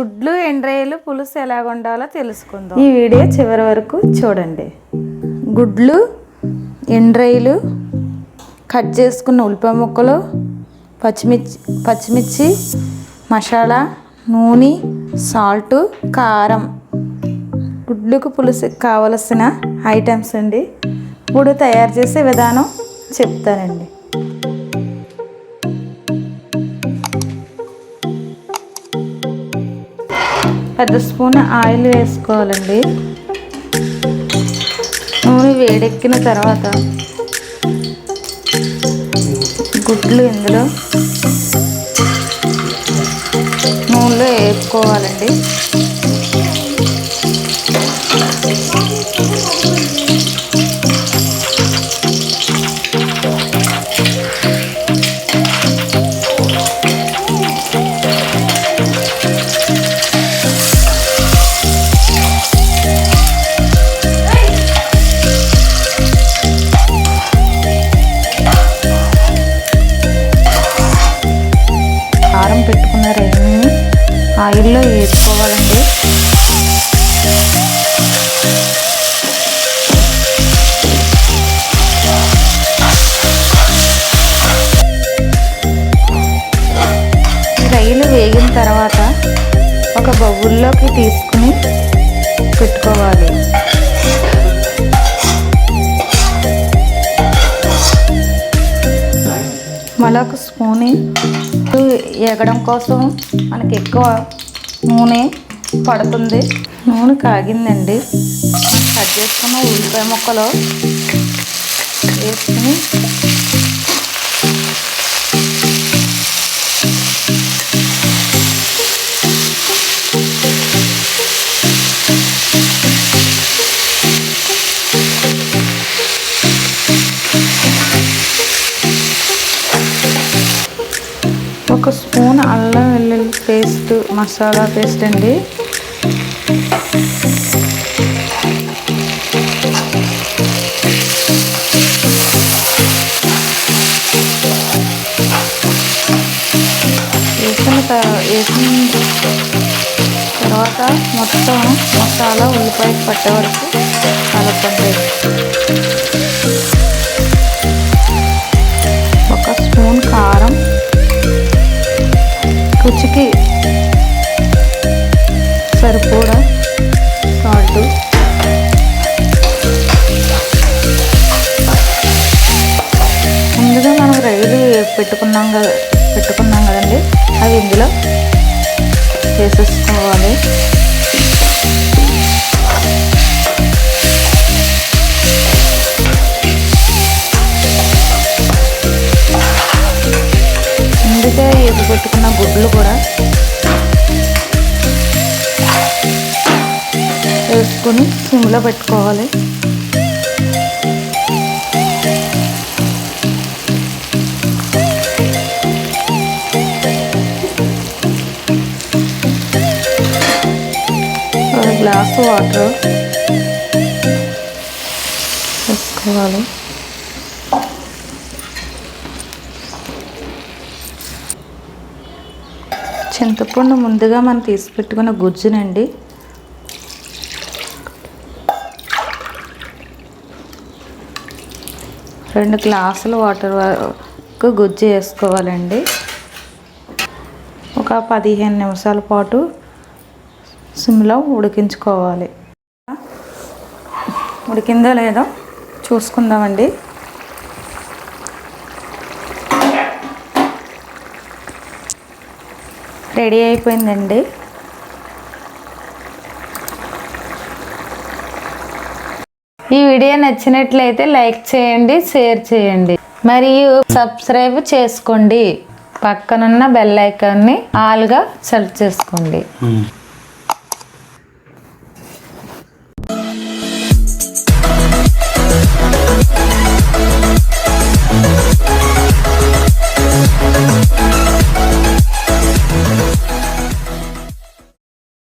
గుడ్లు ఎండ్రాయిలు పులుసు ఎలా వండాలో తెలుసుకుందాం. ఈ వీడియో చివరి వరకు చూడండి. గుడ్లు, ఎండ్రాయిలు, కట్ చేసుకున్న ఉల్లిపాయ ముక్కలు, పచ్చిమిర్చి, మసాలా, నూనె, సాల్ట్, కారం, గుడ్లకు పులుసుకి కావలసిన ఐటమ్స్ అండి. ఇప్పుడు తయారు చేసే విధానం చెప్తానండి. పెద్ద స్పూన్ ఆయిల్ వేసుకోవాలండి. నూనె వేడెక్కిన తర్వాత గుడ్లు ఇందులో నూనెలో వేసుకోవాలండి. కారం పెట్టుకున్న రైని ఆయిల్లో వేసుకోవాలండి. రైలు వేగిన తర్వాత ఒక బౌల్లోకి తీసుకుని పెట్టుకోవాలి. మళ్ళీ ఒక స్పూన్ ఎగడం కోసం మనకి ఎక్కువ నూనె పడుతుంది. నూనె కాగిందండి. కట్ చేసుకున్న ఉల్లిపాయ ముక్కలు వేసుకుని ఒక స్పూన్ అల్లం వెల్లుల్లి పేస్ట్, మసాలా పేస్ట్ అండి. వేసిన తర్వాత మొత్తం మసాలా ఉల్లిపాయ పట్టే వరకు కలపండి. ఒక స్పూన్ కారం, రుచికి సరిపడా సాల్ట్, ముందుగా మనం రైలు పెట్టుకున్నాం కదండి, అవి ఇందులో వేసేసుకోవాలి. ముందుగా వేసి పెట్టుకున్న గుడ్లు కూడా వేసుకొని సిమ్లో పెట్టుకోవాలి. ఒక గ్లాసు వాటర్ వేసుకోవాలి. చింతపండు ముందుగా మనం తీసి పెట్టుకున్న గుజ్జునండి రెండు గ్లాసుల వాటర్ వరకు గుజ్జు వేసుకోవాలండి. ఒక 15 నిమిషాల పాటు సిమ్లో ఉడికించుకోవాలి. ఉడికిందో లేదో చూసుకుందామండి. రెడీ అయిపోయిందండి. ఈ వీడియో నచ్చినట్లయితే లైక్ చేయండి, షేర్ చేయండి, మరియు సబ్స్క్రైబ్ చేసుకోండి. పక్కనున్న బెల్ ఐకాన్ని ఆల్గా సెలెక్ట్ చేసుకోండి.